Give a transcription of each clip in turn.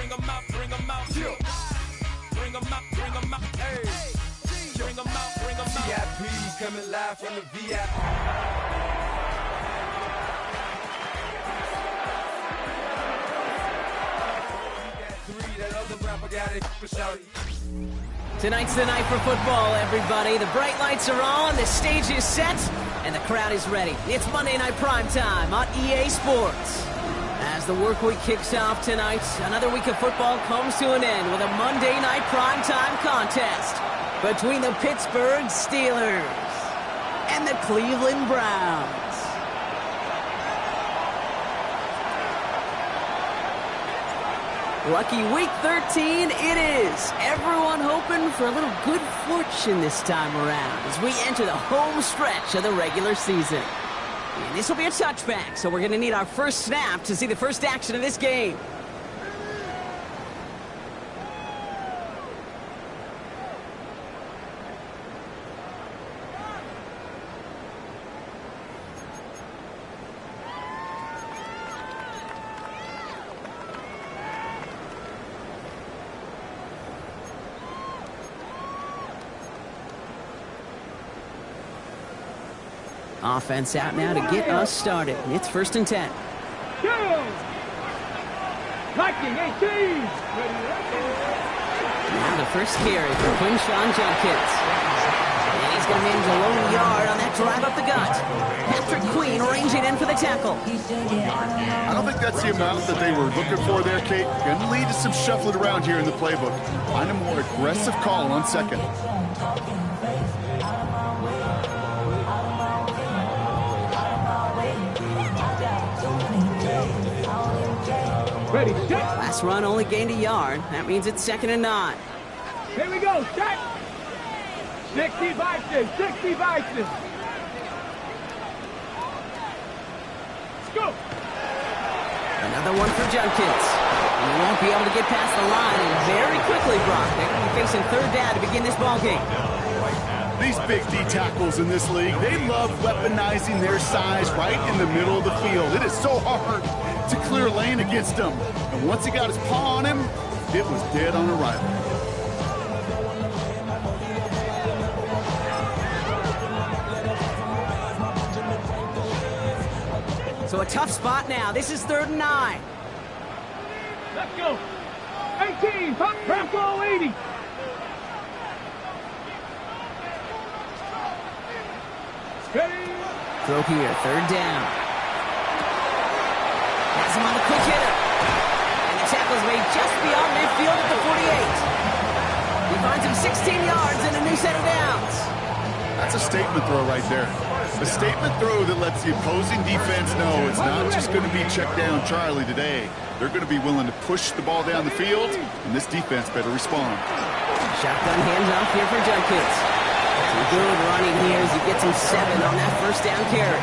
Bring 'em out, bring 'em out. Bring 'em out, bring 'em out. Hey. Bring 'em out, bring 'em out. VIP coming live from the VIP. Tonight's the night for football, everybody. The bright lights are on, the stage is set, and the crowd is ready. It's Monday Night Primetime on EA Sports. As the work week kicks off tonight, another week of football comes to an end with a Monday Night Primetime contest between the Pittsburgh Steelers and the Cleveland Browns. Lucky week 13 it is. Everyone hoping for a little good fortune this time around as we enter the home stretch of the regular season. And this will be a touchback, so we're going to need our first snap to see the first action of this game. Offense out now to get us started. It's 1st and 10. Now the first carry for Quinshawn Jenkins. And he's going to manage a lone yard on that drive up the gut. Patrick Queen ranging in for the tackle. I don't think that's the amount that they were looking for there, Kate. Going to lead to some shuffling around here in the playbook. Find a more aggressive call on second. Ready, set. Last run only gained a yard. That means it's 2nd and 9. Here we go, set. 60 Vikings, 60 Vikings. Let's go. Another one for Jenkins. And he won't be able to get past the line. And very quickly, Brock, they're going to be facing 3rd down to begin this ballgame. These big D tackles in this league, they love weaponizing their size right in the middle of the field. It is so hard to clear lane against him. And once he got his paw on him, it was dead on arrival. So a tough spot now. This is 3rd and 9. Let's go. 18, trap ball 80. Steady. Throw here, 3rd down. Has him on the quick hitter. And the tackle's made just beyond midfield at the 48. He finds him 16 yards and a new set of downs. That's a statement throw right there. A statement throw that lets the opposing defense know it's not just going to be check down Charlie today. They're going to be willing to push the ball down the field, and this defense better respond. Shotgun handoff here for Jenkins. Some good running here as he gets him 7 on that 1st down carry.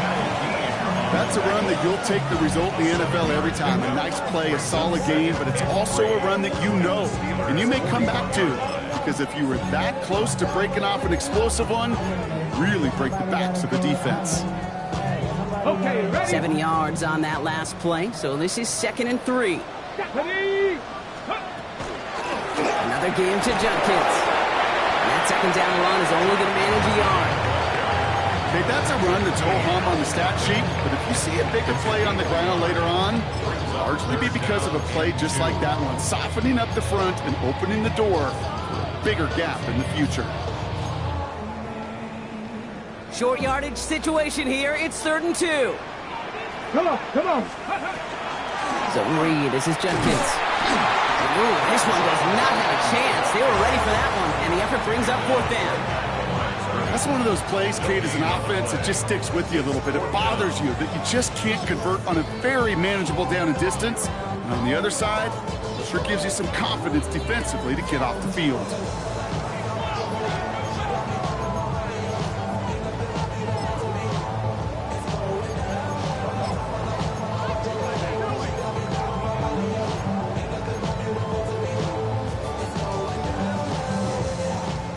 That's a run that you'll take the result in the NFL every time. A nice play, a solid game, but it's also a run that you know, and you may come back to. Because if you were that close to breaking off an explosive one, really break the backs of the defense. Okay, ready. 7 yards on that last play, so this is 2nd and 3. Ready. Another game to Jenkins. And that 2nd down run is only going to manage a yard. Okay, that's a run that's ho-hum on the stat sheet, but if you see a bigger play on the ground later on, it'll largely be because of a play just like that one, softening up the front and opening the door for a bigger gap in the future. Short yardage situation here. It's 3rd and 2. Come on, come on. Zone read. This is Jenkins. Ooh, this one does not have a chance. They were ready for that one, and the effort brings up 4th down. That's one of those plays, Kate, as an offense that just sticks with you a little bit. It bothers you that you just can't convert on a very manageable down and distance. And on the other side, it sure gives you some confidence defensively to get off the field.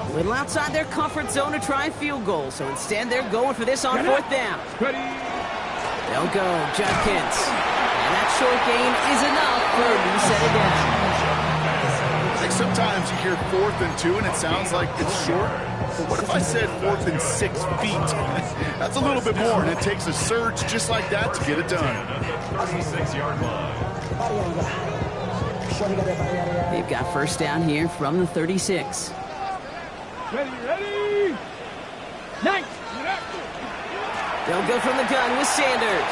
A little outside their comfort zone to try a field goal, so instead they're going for this on 4th down. Ready. They'll go, Jenkins. And that short gain is enough for a new set of downs. sometimes you hear 4th and 2 and it sounds like it's short. But what if I said 4th and 6 feet? That's a little bit more, and it takes a surge just like that to get it done. 36-yard line. They've got first down here from the 36. Ready. Nice. They'll go from the gun with Sanders.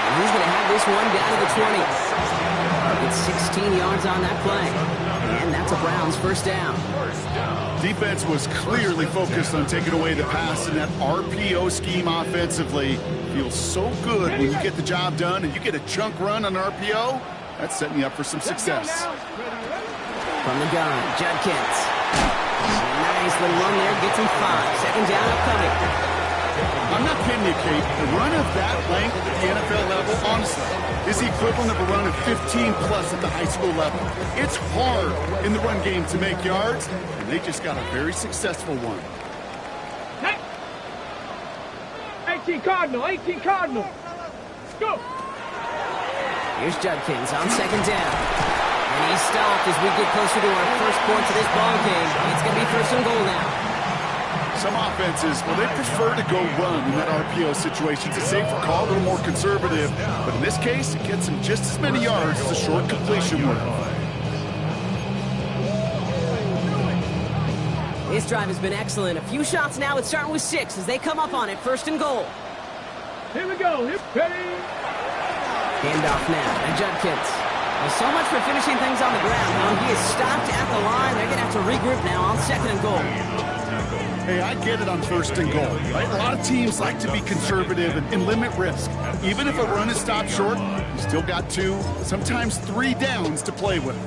And he's going to have this one down to the 20. It's 16 yards on that play. And that's a Browns first down. Defense was clearly focused on taking away the pass in that RPO scheme offensively. Feels so good when you get the job done and you get a chunk run on RPO. That's setting you up for some success. From the gun, Judkins. Nice little run there, gets him 5. Second down upcoming. I'm not kidding you, Kate. The run of that length at the NFL level, honestly, is the equivalent of a run of 15-plus at the high school level. It's hard in the run game to make yards, and they just got a very successful one. 18 Cardinal. Go. Here's Judkins on second down. And he's stopped as we get closer to our first point to this ball game. It's going to be first and goal now. Some offenses, well, they prefer to go run in that RPO situation. It's a safer call, a little more conservative. But in this case, it gets them just as many yards as a short completion would. This drive has been excellent. A few shots now. It's starting with 6 as they come up on it. First and goal. Here we go. Ready. Handoff now. And Judkins. Well, so much for finishing things on the ground. Now he is stopped at the line. They're going to have to regroup now on second and goal. Hey, I get it on first and goal, right? A lot of teams like to be conservative and limit risk. Even if a run is stopped short, you still got 2, sometimes 3 downs to play with.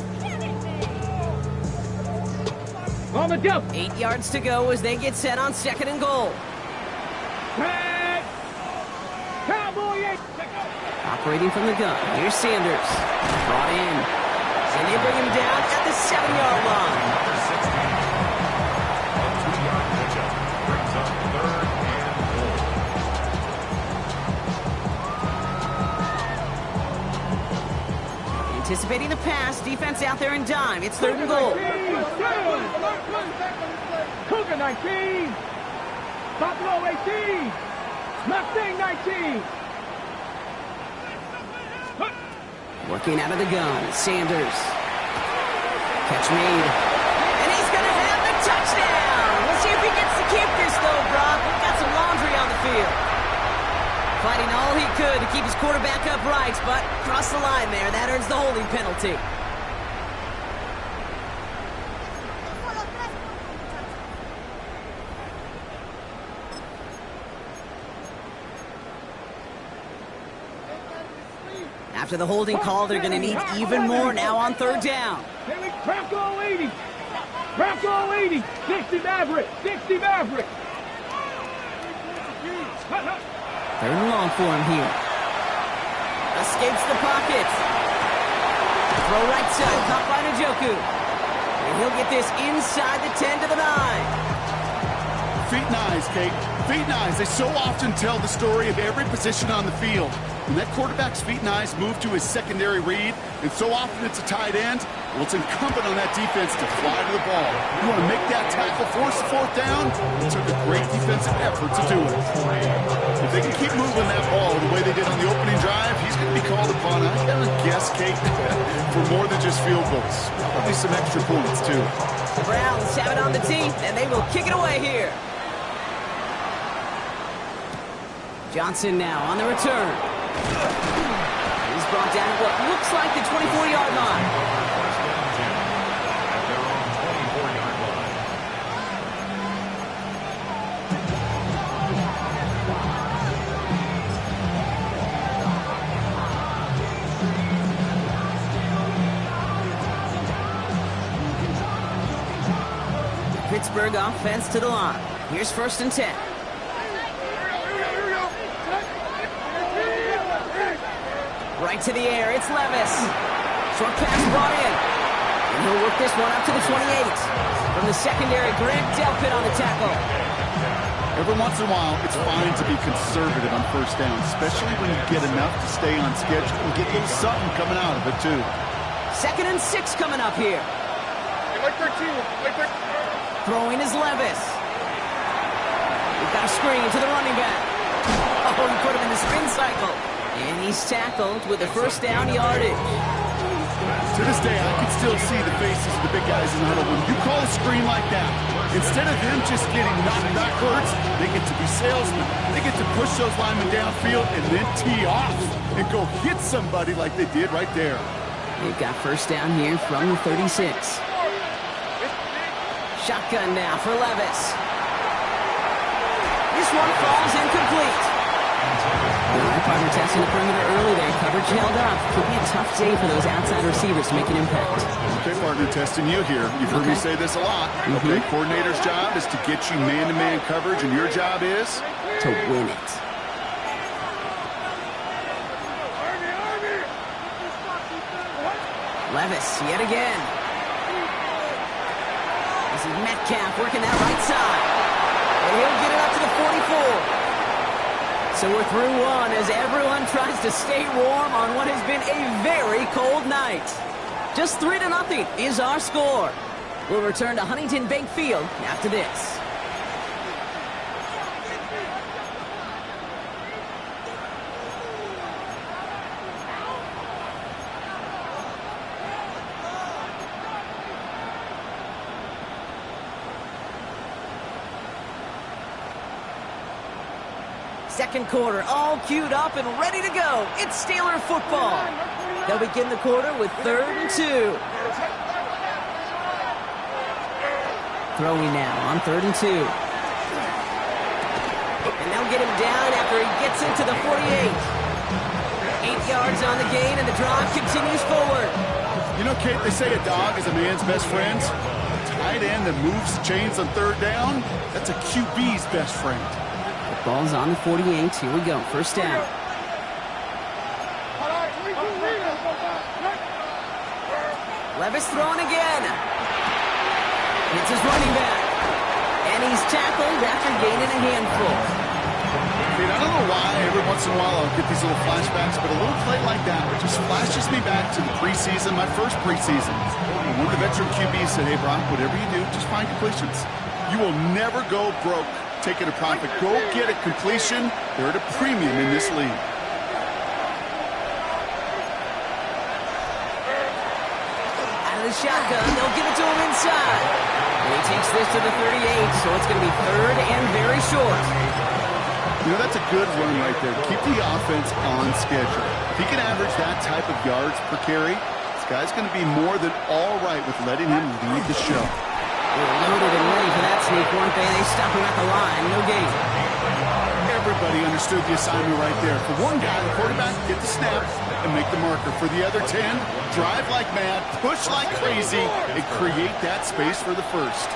On the jump. 8 yards to go as they get set on second and goal. Cowboy 8. Operating from the gun. Here's Sanders. Brought in. And they bring him down at the 7-yard line. Anticipating the pass, defense out there in dime. It's third and goal. Cougar 19. Buffalo 18. Mustang 19. Working out of the gun, Sanders. Catch made. And he's going to have the touchdown. We'll see if he gets to keep this, though, Brock. We've got some laundry on the field. Fighting all he could to keep his quarterback upright, but crossed the line there. That earns the holding penalty. After the holding call, they're going to need even more now on third down. Bronco 80. Bronco 80. 60 Maverick. 60 Maverick. Third and long for him here. Escapes the pocket. Throw right side, caught by Njoku. And he'll get this inside the 10 to the 9. Feet and eyes, Kate. Feet and eyes. They so often tell the story of every position on the field. When that quarterback's feet and eyes move to his secondary read, and so often it's a tight end, well, it's incumbent on that defense to fly to the ball. You want to make that tackle, force the fourth down? It took a great defensive effort to do it. If they can keep moving that ball the way they did on the opening drive, he's going to be called upon, I gotta guess, Kate, for more than just field goals. Probably some extra points, too. The Browns have it on the teeth, and they will kick it away here. Johnson now on the return. He's brought down at what looks like the 24-yard line. Pittsburgh offense to the line. Here's first and 10. Right to the air, it's Levis. Short pass brought in. And he'll work this one up to the 28. From the secondary, Grant Delpit on the tackle. Every once in a while, it's fine to be conservative on first down, especially when you get enough to stay on schedule and get a little something coming out of it, too. 2nd and 6 coming up here. Throwing is Levis. We've got a screen to the running back. Oh, he put him in the spin cycle. And he's tackled with a first down yardage. To this day, I can still see the faces of the big guys in the huddle. When you call a screen like that, instead of them just getting knocked backwards, they get to be salesmen. They get to push those linemen downfield and then tee off and go hit somebody like they did right there. They've got first down here from the 36. Shotgun now for Levis. This one falls incomplete. My partner testing the perimeter early there. Coverage held up. Could be a tough day for those outside receivers to make an impact. Okay, partner, testing you here. You've heard me say this a lot. Okay, coordinator's job is to get you man-to-man coverage, and your job is? To win it. Levis, yet again. This is Metcalf working that right side. And he'll get it up to the 44. So we're through one as everyone tries to stay warm on what has been a very cold night. Just 3-0 is our score. We'll return to Huntington Bank Field after this. Second quarter, all queued up and ready to go. It's Steeler football. They'll begin the quarter with 3rd and 2. Throwing now on 3rd and 2. And they'll get him down after he gets into the 48. 8 yards on the gain, and the drive continues forward. You know, Kate, they say a dog is a man's best friend. A tight end that moves chains on 3rd down, that's a QB's best friend. Ball's on the 48. Here we go. First down. Levis throwing again. It's his running back. And he's tackled after gaining a handful. I don't know why every once in a while I'll get these little flashbacks, but a little play like that just flashes me back to the preseason, my first preseason. One of the veteran QBs said, hey, Brock, whatever you do, just find completions. You will never go broke taking a profit. Go get a completion. They're at a premium in this league. Out of the shotgun, they'll give it to him inside. And he takes this to the 38, so it's going to be 3rd and very short. You know, that's a good run right there. Keep the offense on schedule. If he can average that type of yards per carry, this guy's going to be more than all right with letting him lead the show. They're loaded and ready for that sneak, weren't they? They stop him at the line. No gain. Everybody understood the assignment right there. For one guy, the quarterback, get the snap and make the marker. For the other 10, drive like mad, push like crazy, and create that space for the first.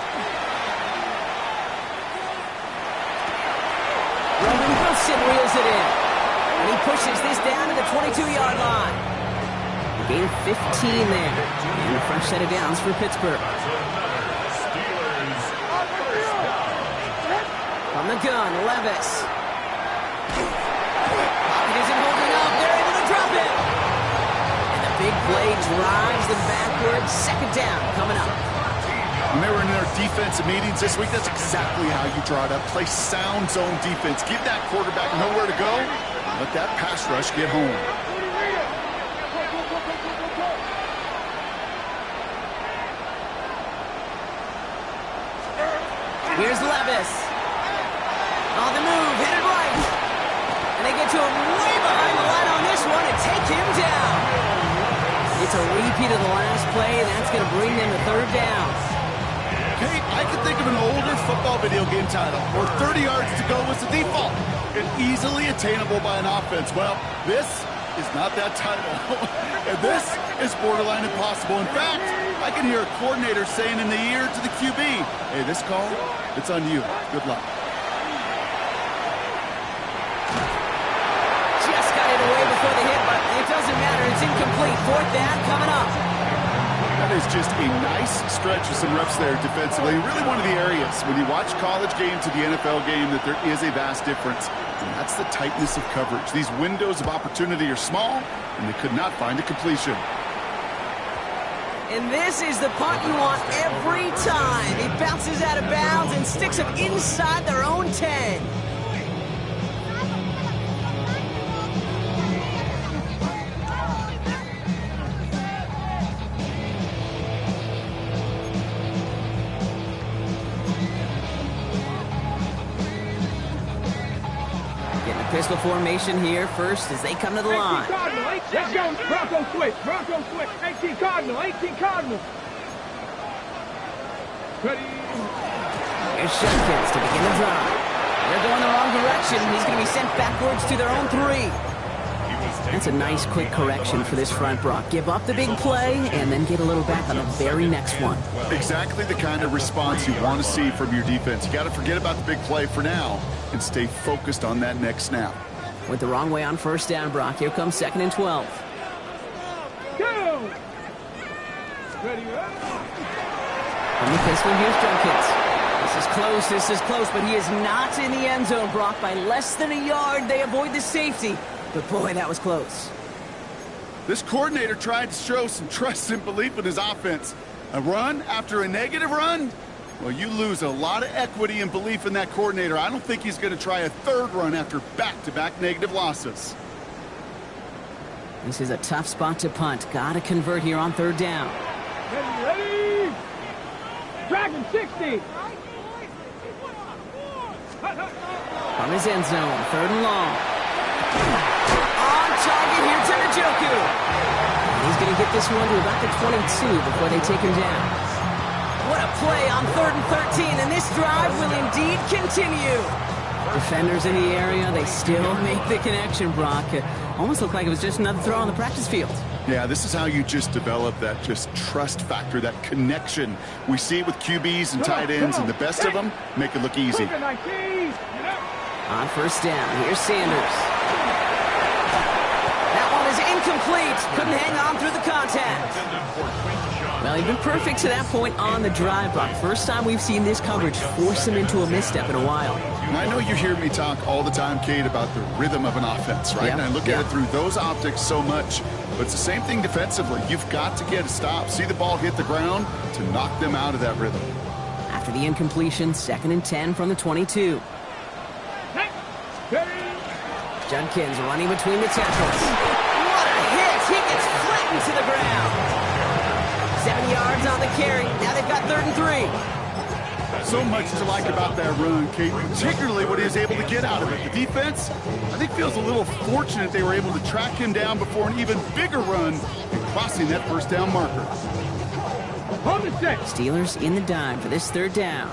Roman Wilson reels it in. And he pushes this down to the 22-yard line. Gain 15 there. And a fresh set of downs for Pittsburgh. From the gun, Levis. Pocket isn't holding up. They're able to drop it. And the big play drives them backwards. 2nd down coming up. When they were in their defensive meetings this week, that's exactly how you draw it up. Play sound zone defense. Give that quarterback nowhere to go. Let that pass rush get home. Here's Levis. On the move, hit it right. And they get to him way behind the line on this one and take him down. It's a repeat of the last play, and that's going to bring them to 3rd down. Kate, I can think of an older football video game title where 30 yards to go was the default and easily attainable by an offense. Well, this is not that title. And this is borderline impossible. In fact, I can hear a coordinator saying in the ear to the QB, hey, this call, it's on you. Good luck. Just got it away before the hit, but it doesn't matter. It's incomplete. 4th down coming up. That is just a nice stretch of some reps there defensively. Really one of the areas when you watch college game to the NFL game that there is a vast difference. And that's the tightness of coverage. These windows of opportunity are small, and they could not find a completion. And this is the punt you want every time. He bounces out of bounds and sticks them inside their own 10. Getting a pistol formation here first as they come to the line. Let's go, Bronco switch, 18 Cardinal, 18 Cardinal. Ready. Here's Shutkins to begin the drive. They're going the wrong direction. He's going to be sent backwards to their own 3. That's a nice quick correction for this front, Brock. Give up the big play and then get a little back on the very next one. Exactly the kind of response you want to see from your defense. You got to forget about the big play for now and stay focused on that next snap. Went the wrong way on first down, Brock. Here comes 2nd and 12. Go! Ready, From the pistol, here's Junkins. This is close, but he is not in the end zone, Brock. By less than a yard, they avoid the safety. But boy, that was close. This coordinator tried to show some trust and belief in his offense. A run after a negative run? Well, you lose a lot of equity and belief in that coordinator. I don't think he's going to try a 3rd run after back-to-back negative losses. This is a tough spot to punt. Got to convert here on 3rd down. Ready! Dragon 60! From his end zone, 3rd and long. On target here to Njoku. He's going to get this one to about the 22 before they take him down. What a play on 3rd and 13, and this drive will indeed continue. Defenders in the area, they still make the connection, Brock. Almost looked like it was just another throw on the practice field. Yeah, this is how you just develop that just trust factor, that connection. We see it with QBs and tight ends, and the best of them make it look easy. On first down, here's Sanders. That one is incomplete. Couldn't hang on through the contact. Well, he's been perfect to that point on the drive, Brock. First time we've seen this coverage force him into a misstep in a while. And I know you hear me talk all the time, Kate, about the rhythm of an offense, right? Yep. And I look at it through those optics so much. But it's the same thing defensively. You've got to get a stop, see the ball hit the ground to knock them out of that rhythm. After the incompletion, 2nd and 10 from the 22. Judkins running between the tackles. What a hit! He gets flattened to the ground. 7 yards on the carry. Now they've got 3rd and 3. So much to like about that run, Kate, particularly what he was able to get out of it. The defense, I think, feels a little fortunate they were able to track him down before an even bigger run and crossing that 1st down marker. Steelers in the dime for this 3rd down.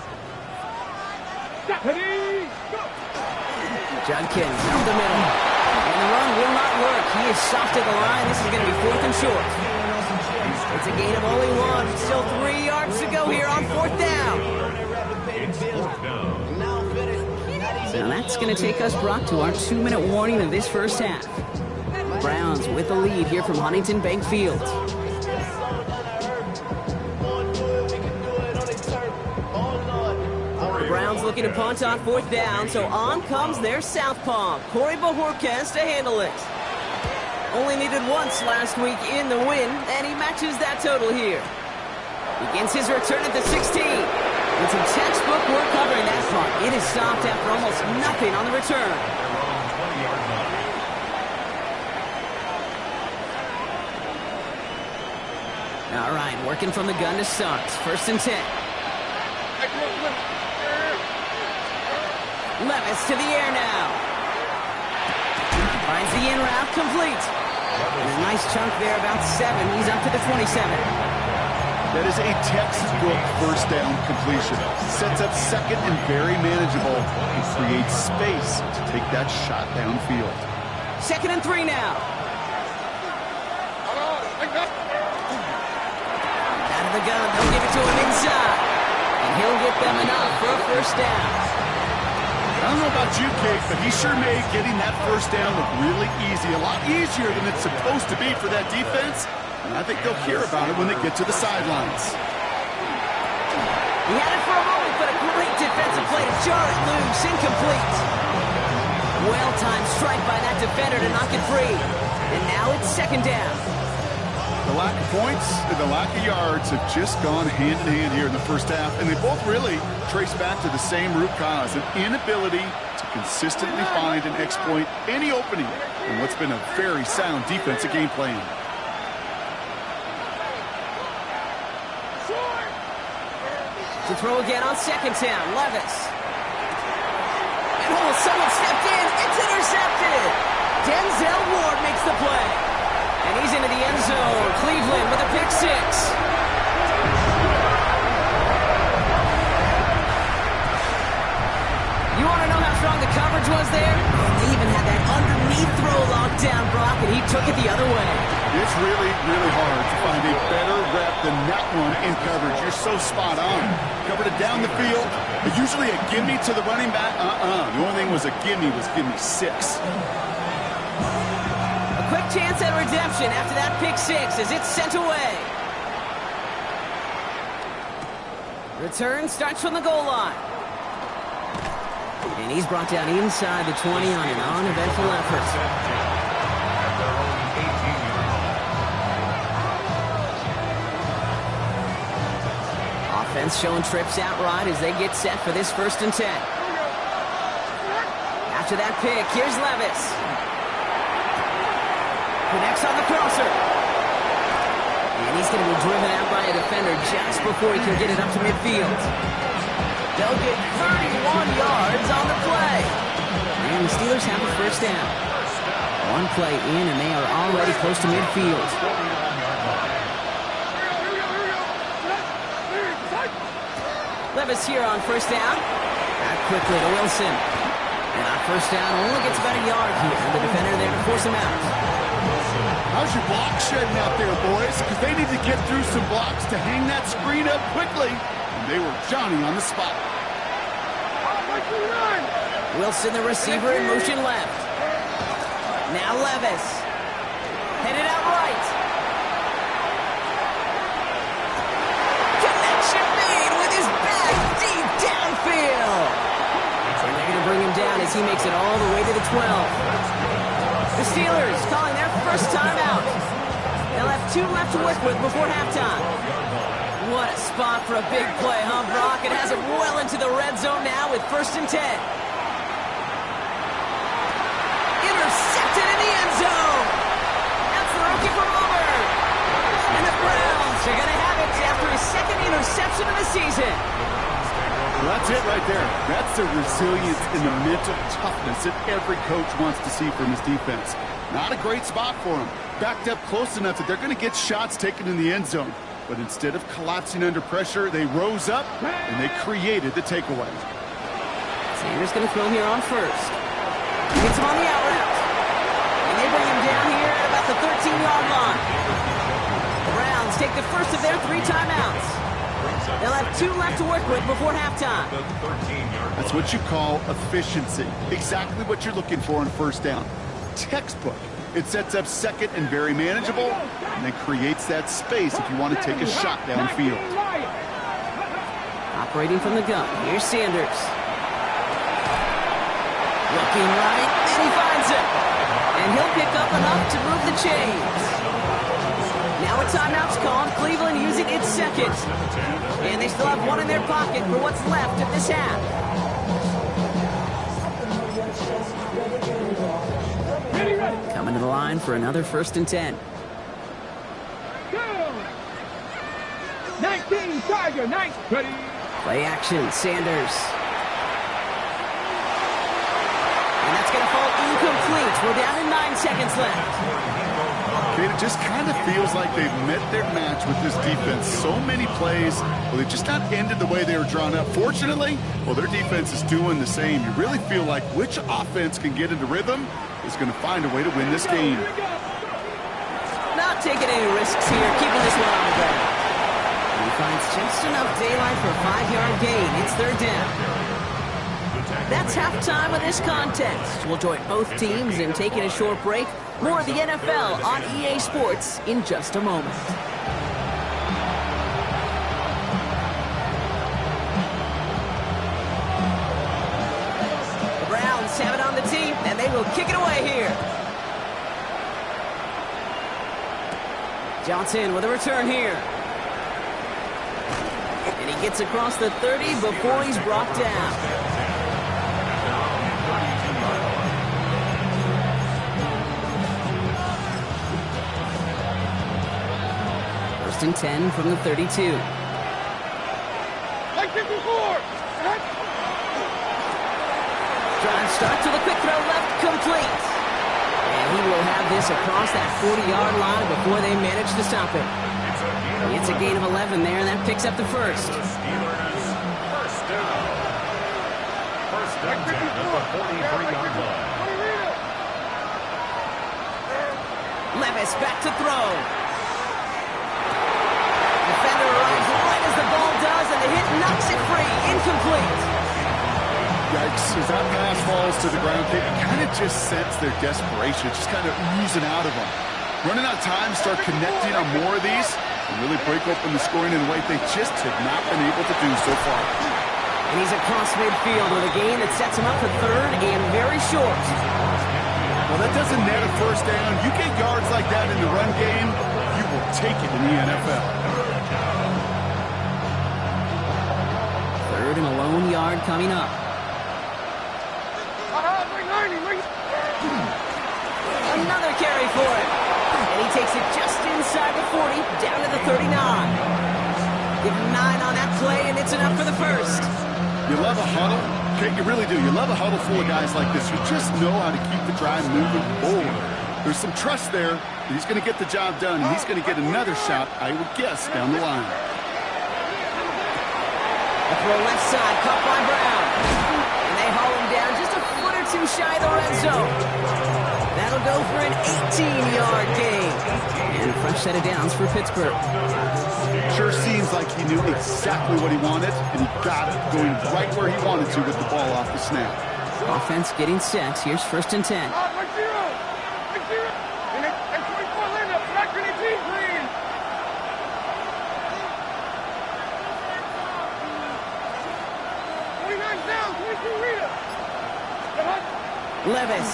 Judkins up the middle. And the run will not work. He is soft at the line. This is going to be 4th and short. It's a gain of only 1. Still 3 yards to go here on 4th down. So that's going to take us, Brock, to our 2-minute warning of this first half. Browns with the lead here from Huntington Bank Field. Browns looking to punt on 4th down, so on comes their southpaw, Corey Bojorquez, to handle it. Only needed once last week in the win, and he matches that total here. Begins his return at the 16. It's some textbook work covering that punt. It is stopped after almost nothing on the return. All right, working from the gun to start. 1st and 10. Levis to the air now. Finds the in route complete. And a nice chunk there, about 7. He's up to the 27. That is a textbook 1st down completion. Sets up 2nd and very manageable and creates space to take that shot downfield. 2nd and 3 now. Out of the gun, they'll give it to him inside. And he'll get them enough for a 1st down. I don't know about you, Kate, but he sure made getting that 1st down look really easy. A lot easier than it's supposed to be for that defense. And I think they'll hear about it when they get to the sidelines. He had it for a moment, but a great defensive play to jar it loose. Incomplete. Well-timed strike by that defender to knock it free. And now it's 2nd down. The lack of points and the lack of yards have just gone hand in hand here in the first half, and they both really trace back to the same root cause, an inability to consistently find and exploit any opening in what's been a very sound defensive game plan. To throw again on second down, Levis. And someone stepped in, it's intercepted! Denzel Ward makes the play. And he's into the end zone. Cleveland with a pick six. You want to know how strong the coverage was there? They even had that underneath throw locked down, Brock, and he took it the other way. It's really, really hard to find a better rep than that one in coverage. You're so spot on. Covered it down the field. Usually a gimme to the running back. The only thing was a gimme six. A quick chance at redemption after that pick six as it's sent away. Return starts from the goal line. And he's brought down inside the 20 on an uneventful effort. Offense showing trips outright as they get set for this 1st and 10. After that pick, here's Levis. Connects on the crosser. And he's going to be driven out by a defender just before he can get it up to midfield. They'll get 31 yards on the play. And the Steelers have a 1st down. One play in, and they are already close to midfield. Levis here on 1st down. Back quickly to Wilson. And on 1st down, only gets about a yard here. The defender there to force him out. How's your block shedding out there, boys? Because they need to get through some blocks to hang that screen up quickly. And they were Johnny on the spot. Wilson, the receiver, in motion left. Now Levis. Headed out right. Connection made with his back deep downfield. And they're going to bring him down as he makes it all the way to the 12. The Steelers calling their 1st timeout. They'll have 2 left to work with before halftime. What a spot for a big play, huh, Brock? It has it well into the red zone now with 1st and 10. Intercepted in the end zone. That's the rookie from Auburn. And the Browns are going to have it after his 2nd interception of the season. Well, that's it right there. That's the resilience and the mental toughness that every coach wants to see from his defense. Not a great spot for him. Backed up close enough that they're going to get shots taken in the end zone. But instead of collapsing under pressure, they rose up and they created the takeaway. Sanders going to throw here on 1st. He gets him on the out route. And they bring him down here at about the 13-yard line. The Browns take the 1st of their 3 timeouts. They'll have 2 left to work with before halftime. That's what you call efficiency. Exactly what you're looking for on 1st down. Textbook. It sets up 2nd and very manageable, and then creates that space if you want to take a shot downfield. Operating from the gun, here's Sanders. Looking right, and he finds it. And he'll pick up enough to move the chains. Now a timeout's called, Cleveland using its 2nd. And they still have 1 in their pocket for what's left of this half. Coming to the line for another 1st and 10. 19, Tiger, 9. Ready. Play action, Sanders. And that's going to fall incomplete. We're down to 9 seconds left. It just kind of feels like they've met their match with this defense. So many plays, well, they just not ended the way they were drawn up. Fortunately, well, their defense is doing the same. You really feel like which offense can get into rhythm is going to find a way to win this game. Not taking any risks here, keeping this one on the ground. And he finds just enough daylight for a 5-yard gain. It's 3rd down. That's halftime of this contest. We'll join both teams in taking a short break. More of the NFL on EA Sports in just a moment. The Browns have it on the tee, and they will kick it away here. Johnson with a return here. And he gets across the 30 before he's brought down. First and 10 from the 32. Like 54. Drive start to the quick throw left, complete. And he will have this across that 40-yard line before they manage to stop it. It's a gain of 11 there, and that picks up the first. First down. First down at the 43-yard line. Levis back to throw. Defender arrives right as the ball does, and the hit knocks it free. Incomplete. Yikes, as that pass falls to the ground, they kind of just sense their desperation, just kind of oozing out of them. Running out of time, start connecting on more of these, and really break open the scoring in a way they just have not been able to do so far. And he's across midfield with a gain that sets him up for third and very short. Well, that doesn't net a first down. You get yards like that in the run game, you will take it in the NFL. Third and a lone yard coming up. Another carry for it. And he takes it just inside the 40, down to the 39. Give him 9 on that play, and it's enough for the first. You love a huddle. Okay, you really do. You love a huddle full of guys like this who just know how to keep the drive moving forward. There's some trust there that he's going to get the job done, and he's going to get another shot, I would guess, down the line. A throw left side, caught by Brown. And they haul him down just a foot or two shy of the red zone. That'll go for an 18-yard gain. And a fresh set of downs for Pittsburgh. Sure seems like he knew exactly what he wanted, and he got it, going right where he wanted to with the ball off the snap. Offense getting set. Here's first and 10. And 24 lineup, back to the team, please. Down, 22 Rita. Levis.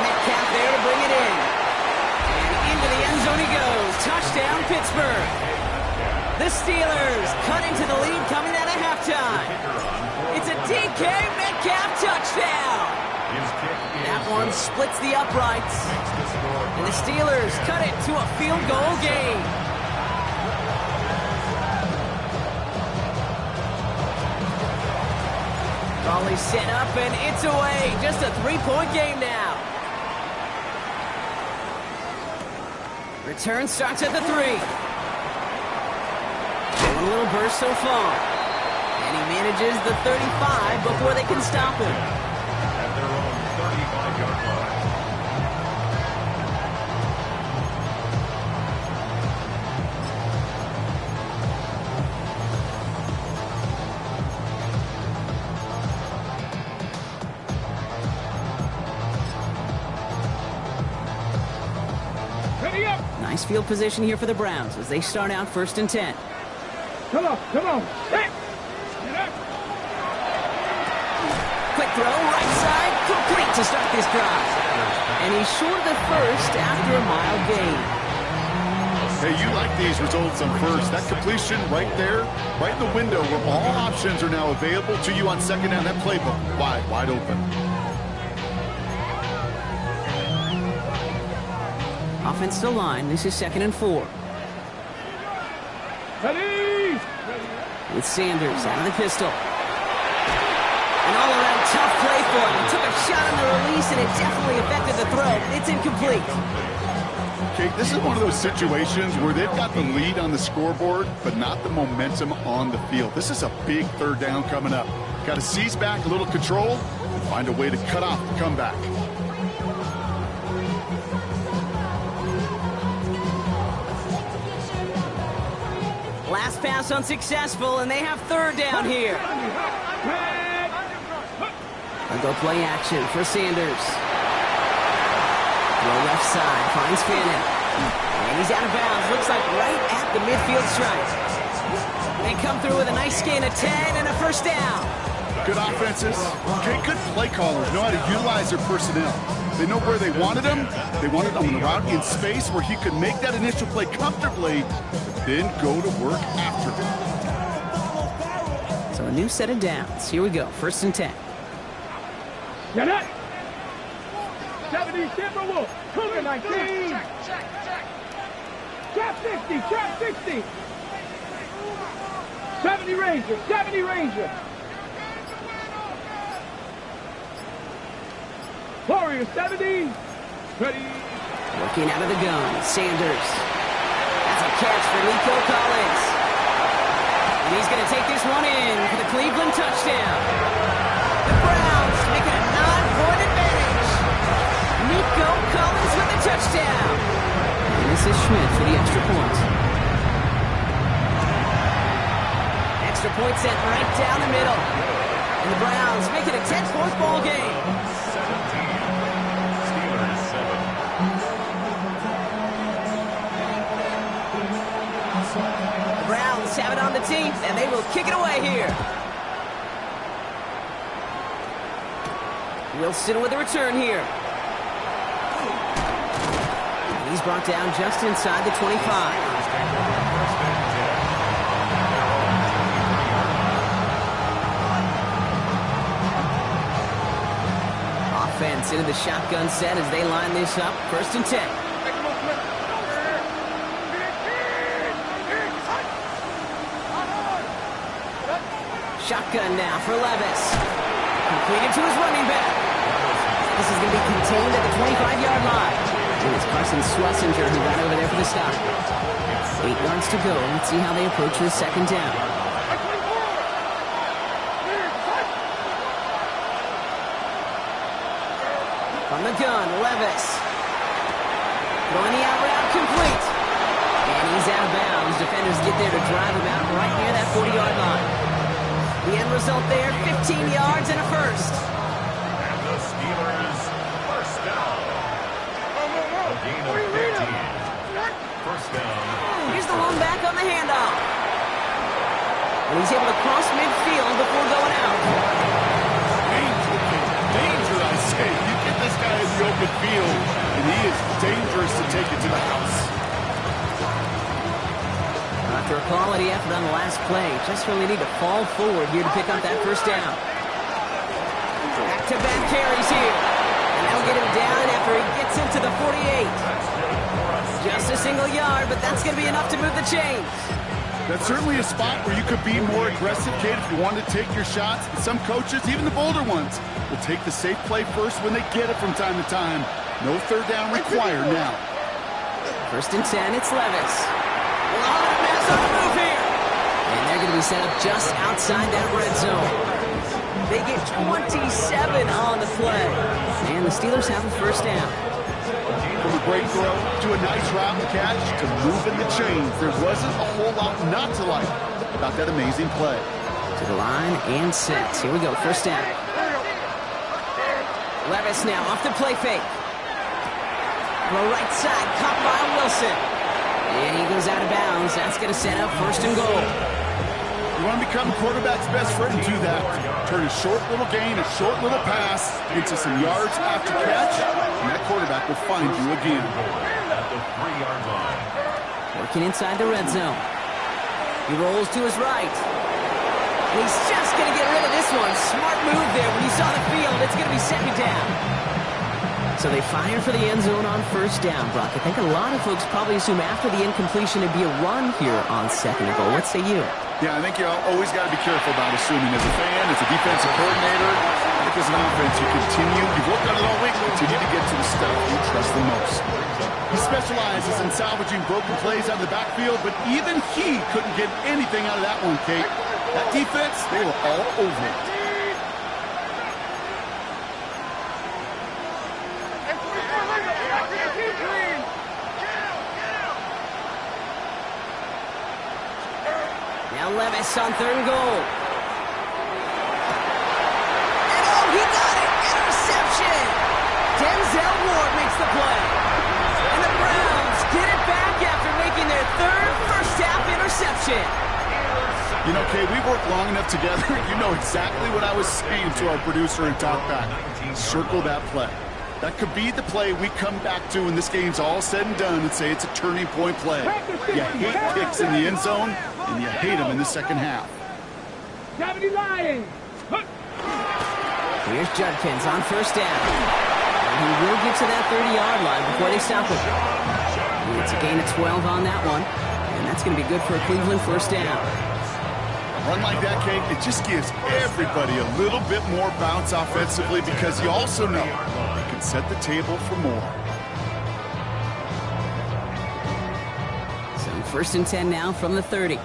Metcalf there to bring it in. And into the end zone he goes. Touchdown, Pittsburgh. The Steelers cut into the lead coming out of halftime. It's a DK Metcalf touchdown. That one splits the uprights. And the Steelers cut it to a field goal game. Raleigh set up, and it's away. Just a 3-point game now. Return starts at the 3. A little burst so far. And he manages the 35 before they can stop him. At their own 35-yard line. Nice field position here for the Browns as they start out first and 10. Come on. Hey. Quick throw, right side, complete to start this drive. And he's short of the first after a mile gain. Hey, you like these results on first. That completion right there, right in the window where all options are now available to you on second down. That playbook wide open. Offensive line, this is 2nd and 4. Ready. With Sanders out of the pistol. An all-around tough play for him. He took a shot on the release, and it definitely affected the throw. It's incomplete. Okay, this is one of those situations where they've got the lead on the scoreboard, but not the momentum on the field. This is a big third down coming up. Got to seize back a little control and find a way to cut off the comeback. Last pass unsuccessful, and they have third down here. They'll go play action for Sanders. Throw left side, finds Fannin. And he's out of bounds, looks like right at the midfield stripe. They come through with a nice gain of 10 and a first down. Good offenses. Okay, good play callers know how to utilize their personnel. They know where they wanted him. They wanted him on the route in space where he could make that initial play comfortably, but then go to work after. So a new set of downs. Here we go. 1st and 10. Get it! 70 Timberwolves. Cougar 19. Trap 60. Trap 60. 70 Rangers. 70 Rangers. Warriors 70. Ready. Working out of the gun. Sanders. That's a catch for Nico Collins. And he's going to take this one in for the Cleveland touchdown. The Browns make it a 9-point advantage. Nico Collins with the touchdown. And this is Schmidt for the extra point. Extra point sent right down the middle. And the Browns make it a 10-4 ball game. 17. Steelers 7. The Browns have it on the team, and they will kick it away here. Wilson with the return here. And he's brought down just inside the 25. Offense into the shotgun set as they line this up. 1st and 10. Shotgun now for Levis. Completed to his running back. This is going to be contained at the 25-yard line. And it's Carson Schlesinger who got over there for the stop. 8 yards to go. Let's see how they approach this 2nd down. From the gun, Levis. Throwing the out route complete. And he's out of bounds. Defenders get there to drive him out right near that 40-yard line. The end result there, 15 yards and a first. And the Steelers, 1st down. A gain of 15. 1st down. Here's the lone back on the handoff. And he's able to cross midfield before going out. Danger, I say. You get this guy in the open field, and he is dangerous to take it to the house. After a quality effort on the last play, just really need to fall forward here to pick up that 1st down. Back-to-back carries here. And that'll get him down after he gets into the 48. Just a single yard, but that's going to be enough to move the chains. That's certainly a spot where you could be more aggressive, Kate, if you wanted to take your shots. And some coaches, even the bolder ones, will take the safe play first when they get it from time to time. No 3rd down required now. 1st and 10, it's Levis. On the move here. And they're going to be set up just outside that red zone. They get 27 on the play. And the Steelers have a 1st down. From a great throw to a nice route and catch to moving the chains. There wasn't a whole lot not to like about that amazing play. To the line and set. Here we go, 1st down. Levis now off the play fake. Throw right side, caught by Wilson. And he goes out of bounds. That's going to set up 1st and goal. You want to become the quarterback's best friend, do that. Turn a short little gain, a short little pass into some yards after catch, and that quarterback will find you again. At the 3-yard line. Working inside the red zone. He rolls to his right. And he's just going to get rid of this one. Smart move there. When you saw the field, it's going to be 2nd down. So they fire for the end zone on 1st down, Brock. I think a lot of folks probably assume after the incompletion it'd be a run here on 2nd and goal. What say you? Yeah, I think you always got to be careful about assuming. As a fan, as a defensive coordinator, I think as an offense, you've worked on it all week, continue to get to the stuff you trust the most. He specializes in salvaging broken plays out of the backfield, but even he couldn't get anything out of that one, Kate. That defense, they were all over it. Now Levis on 3rd and goal. And oh, he got it! Interception! Denzel Ward makes the play. And the Browns get it back after making their 3rd first-half interception. You know, Kay, we've worked long enough together. You know exactly what I was saying to our producer and talkback. Circle that play. That could be the play we come back to when this game's all said and done and say it's a turning point play. You hate kicks in the end zone, and you hate them in the second half. 70 Lions. Here's Judkins on first down. And he will get to that 30-yard line before they stop him. It's a gain of 12 on that one, and that's going to be good for a Cleveland first down. A run like that, Kate, it just gives everybody a little bit more bounce offensively because you also know you can set the table for more. So first and 10 now from the 30.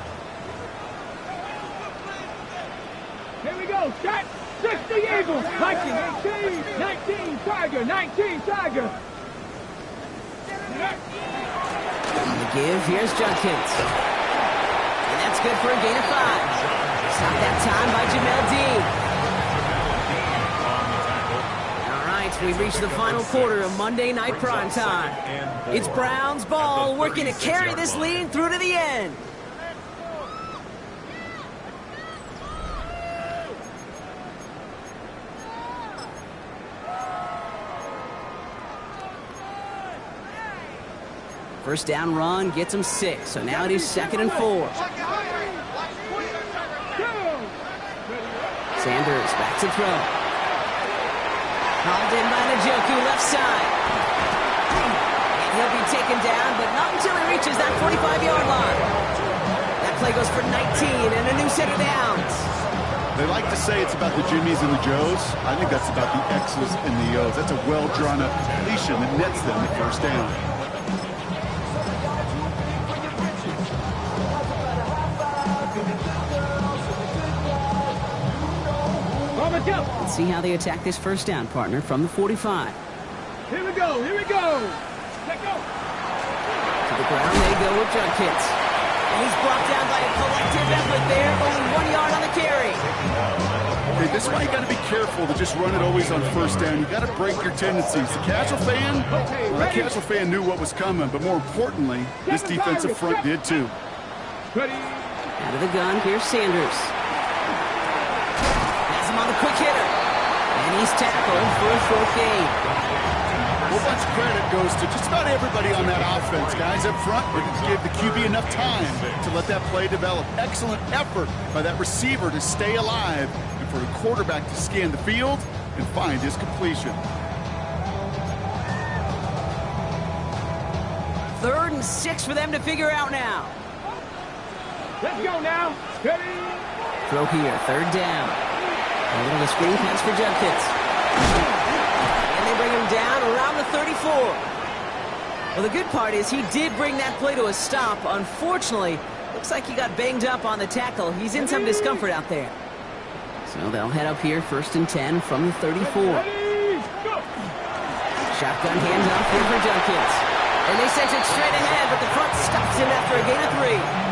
Here we go. Shot. 60 Eagles. 19, 19 Tiger. 19 Tiger. On the give, here's Judkins. And that's good for a gain of 5. Stopped that time by Jamel Dean. All right, we've reached the final quarter of Monday Night Primetime. It's Browns ball, working to carry this lead through to the end. First down run gets him 6, so now it is 2nd and 4. Sanders back to throw. Hauled in by Njoku, left side. And he'll be taken down, but not until he reaches that 45-yard line. That play goes for 19 and a new set of downs. They like to say it's about the Jimmies and the Joes. I think that's about the X's and the O's. That's a well-drawn-up completion that nets them the first down. Let's see how they attack this first down, partner, from the 45. Here we go. Here we go. Let go. To the ground they go with Judkins. And he's brought down by a collective effort there. Only 1 yard on the carry. Okay, this is why you got to be careful to just run it always on first down. You got to break your tendencies. The casual fan knew what was coming, but more importantly, this defensive front did too. Ready. Out of the gun, here's Sanders. On the quick hitter, and he's tackled for a 4th gain. A whole bunch of credit goes to just about everybody on that offense. Guys up front, we're going to give the QB enough time to let that play develop. Excellent effort by that receiver to stay alive and for the quarterback to scan the field and find his completion. 3rd and 6 for them to figure out now. Let's go now. Ready. Throw here, 3rd down. A little screen pass for Judkins. And they bring him down around the 34. Well, the good part is he did bring that play to a stop. Unfortunately, looks like he got banged up on the tackle. He's in some discomfort out there. So they'll head up here, 1st and 10 from the 34. Shotgun handoff here for Judkins. And they sent it straight ahead, but the front stops him after a gain of 3.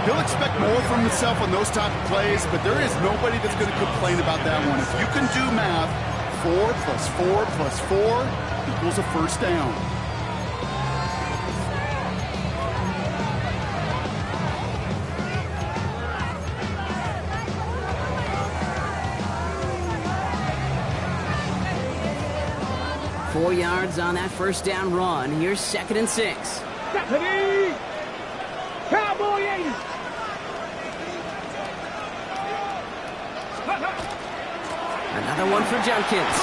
He'll expect more from himself on those type of plays, but there is nobody that's going to complain about that one. If you can do math, 4 plus 4 plus 4 equals a first down. Four yards on that first down run. Here's 2nd and 6. Cowboy 80. Another one for Judkins.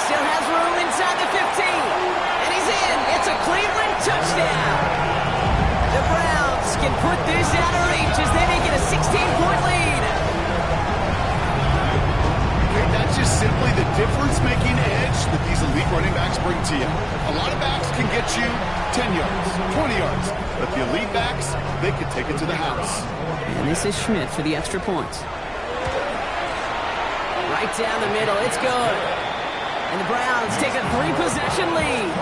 Still has room inside the 15. And he's in. It's a Cleveland touchdown. The Browns can put this out of reach as they make it a 16-point lead. That's just simply the difference-making edge that these elite running backs bring to you. A lot of backs can get you 10 yards, 20 yards, but the elite backs, they can take it to the house. And this is Schmidt for the extra point. Right down the middle, it's good. And the Browns take a 3-possession lead.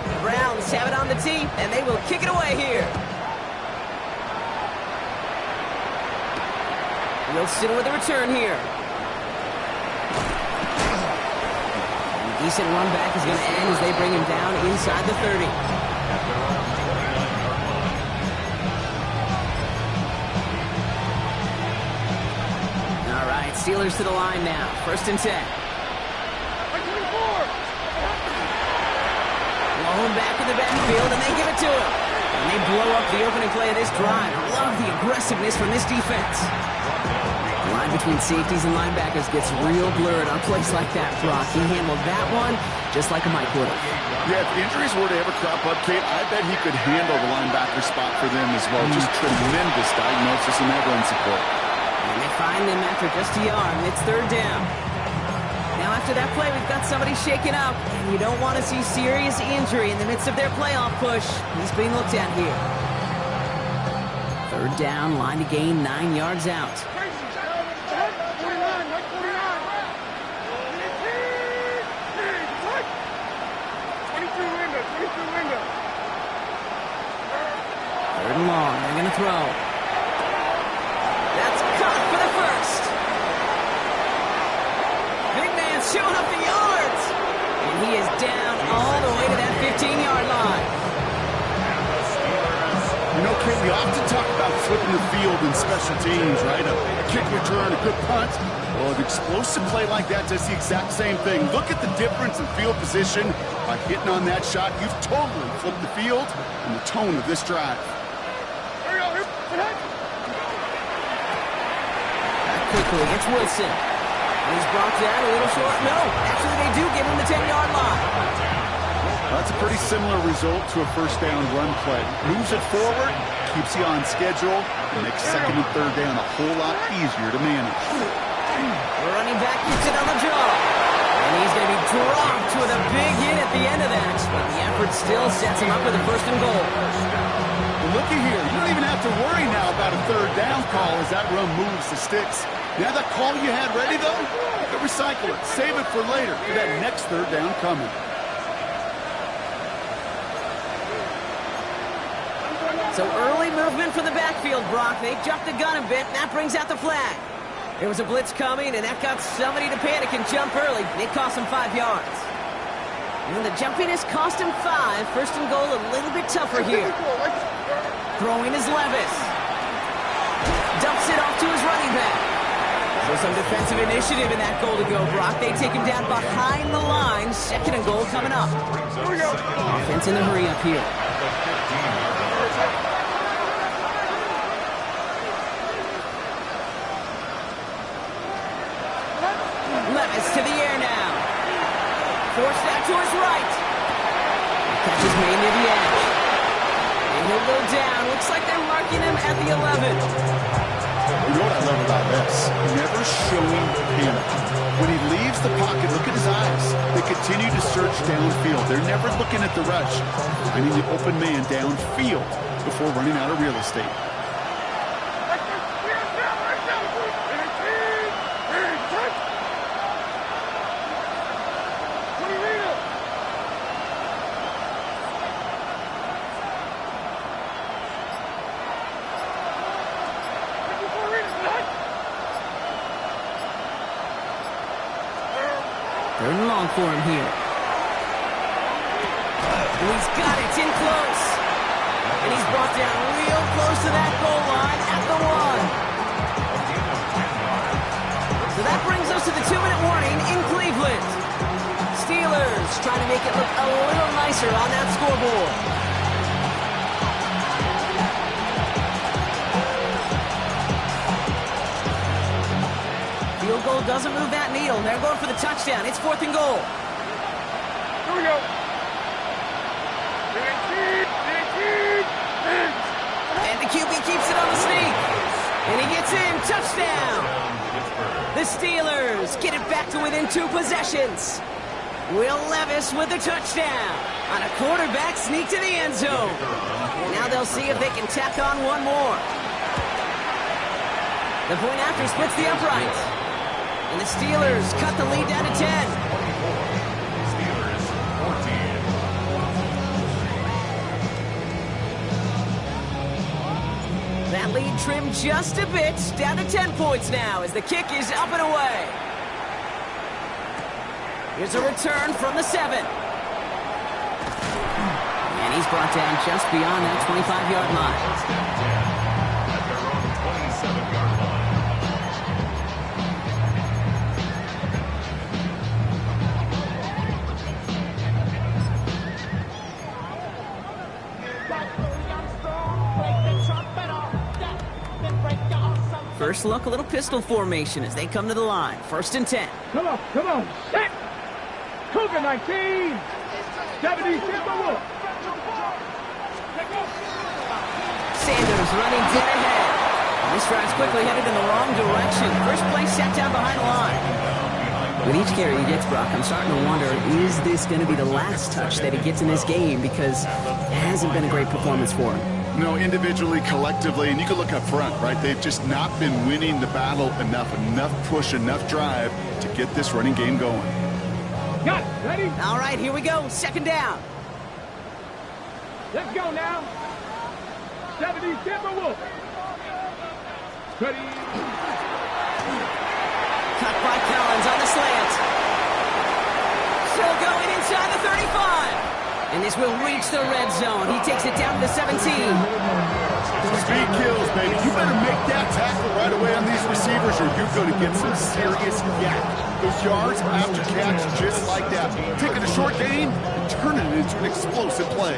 The Browns have it on the tee, and they will kick it away here. Wilson with a return here. And a decent run back is going to end as they bring him down inside the 30. Steelers to the line now. 1st and 10. Blown back in the backfield, and they give it to him. And they blow up the opening play of this drive. Love the aggressiveness from this defense. The line between safeties and linebackers gets real blurred on plays like that, Brock. He handled that one just like a Mike would have. Yeah, if injuries were to ever crop up, Kate, I bet he could handle the linebacker spot for them as well. Just tremendous diagnosis and that run support. And they find him after just a yard, and it's 3rd down. Now after that play, we've got somebody shaken up, and you don't want to see serious injury in the midst of their playoff push. He's being looked at here. 3rd down, line to gain 9 yards out. Third and long, they're going to throw. That's caught for the 1st. Big man showing up the yards. And he is down all the way to that 15-yard line. You know, Kate, we often talk about flipping the field in special teams, right? A kick return, a good punt. Well, an explosive play like that does the exact same thing. Look at the difference in field position. By hitting on that shot, you've totally flipped the field and the tone of this drive. Quickly, it's Wilson. And he's brought down a little short. No, actually they do give him the 10-yard line. That's a pretty similar result to a 1st down run play. Moves it forward, keeps you on schedule, and makes 2nd and 3rd down a whole lot easier to manage. The running back gets it on the draw. And he's going to be dropped with a big hit at the end of that. But the effort still sets him up with a 1st and goal. Well, looky here. You don't even have to worry now about a 3rd down call as that run moves the sticks. Now that call you had ready, though, you can recycle it. Save it for later for that next 3rd down coming. So early movement for the backfield, Brock. They jumped the gun a bit, and that brings out the flag. There was a blitz coming, and that got somebody to panic and jump early. It cost him 5 yards. And the jumpiness cost him 5. 1st and goal, a little bit tougher here. Throwing is Levis. Dumps it off to his running back. So some defensive initiative in that goal to go, Brock. They take him down behind the line. 2nd and goal coming up. Offense in a hurry up here. Levis to the air now. Forced out to his right. Catch is made near the edge. And he'll go down. Looks like they're marking him at the 11. You know what I love about this? Never showing panic. When he leaves the pocket, look at his eyes. They continue to search downfield. They're never looking at the rush. Finding the open man downfield before running out of real estate. Third and long for him here. And he's got it. It's in close. And he's brought down real close to that goal line at the 1. So that brings us to the 2-minute warning in Cleveland. Steelers trying to make it look a little nicer on that scoreboard. Field goal doesn't move that needle. They're going for the touchdown. It's 4th and goal. Here we go. And the QB keeps it on the sneak. And he gets in. Touchdown. The Steelers get it back to within 2 possessions. Will Levis with the touchdown on a quarterback sneak to the end zone. And now they'll see if they can tack on one more. The point after splits the upright. And the Steelers cut the lead down to 10. That lead trimmed just a bit, down to 10 points now as the kick is up and away. Here's a return from the 7. And he's brought down just beyond that 25-yard line. First look, a little pistol formation as they come to the line. 1st and 10. Come on, set! Cougar 19! 70 Timberwolves! Sanders running dead ahead. And this drive's quickly headed in the wrong direction. First play set down behind the line. With each carry he gets, Brock, I'm starting to wonder, is this going to be the last touch that he gets in this game? Because it hasn't been a great performance for him. No, individually, collectively, and you can look up front, right? They've just not been winning the battle enough push, enough drive to get this running game going. Got it. Ready? All right, here we go. 2nd down. Let's go now. 70 Timberwolves. Ready? Cut by Collins on the slant. Still going inside the 35. And this will reach the red zone. He takes it down to the 17. Speed kills, baby. You better make that tackle right away on these receivers or you're going to get some serious yak. Those yards after catch just like that. Taking a short gain and turning it into an explosive play.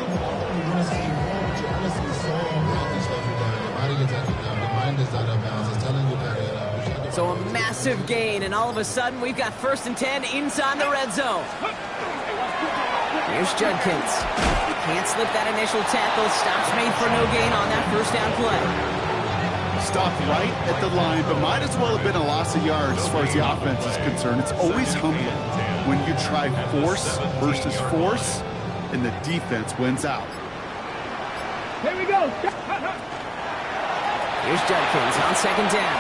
So a massive gain, and all of a sudden we've got 1st and 10 inside the red zone. Here's Judkins. Can't slip that initial tackle. Stops made for no gain on that 1st down play. Stopped right at the line, but might as well have been a loss of yards as far as the offense is concerned. It's always humbling when you try force versus force, and the defense wins out. Here we go. Here's Judkins on 2nd down.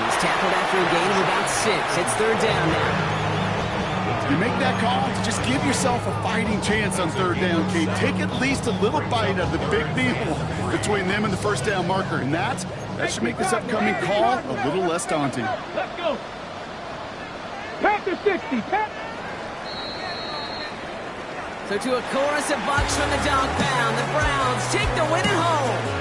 He's tackled after a gain of about 6. It's 3rd down now. You make that call, just give yourself a fighting chance on 3rd down, Kate. Take at least a little bite out of the big deal between them and the 1st down marker, and that should make this upcoming call a little less daunting. Let's go. Panther 60. So to a chorus of bucks from the dog pound, the Browns take the win at home.